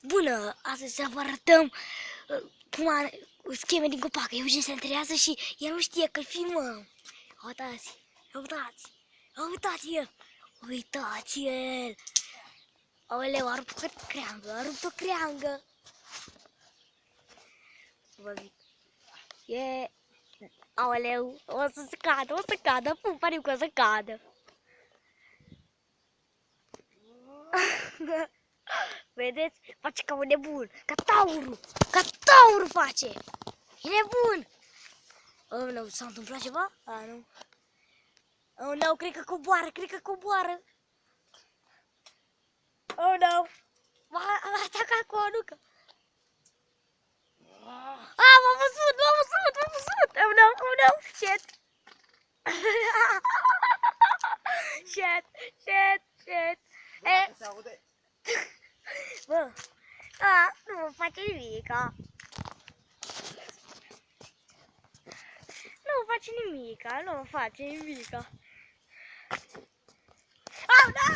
Bună! Astăzi să vă arătăm cum scheme din copac. Eugen se întrează și el nu știe că-l filmăm. Uitați! Uitați! Uitați-l! Uitați-l! Aoleu, a rupt o creangă, a rupt o creangă! Vă zic. E... Aoleu, o să cadă, pariu că o să cadă. Vedeți? Face ca un nebun, ca taurul face. E nebun. Oh, nu, s-a întâmplat ceva? Nu. Oh, nu, cred că coboară. Oh, nu. M-a atacat cu o nucă. M-a văzut. Oh, no, shit. Shit. Bă, nu mă face nimica. Nu mă face nimica. Oh, no!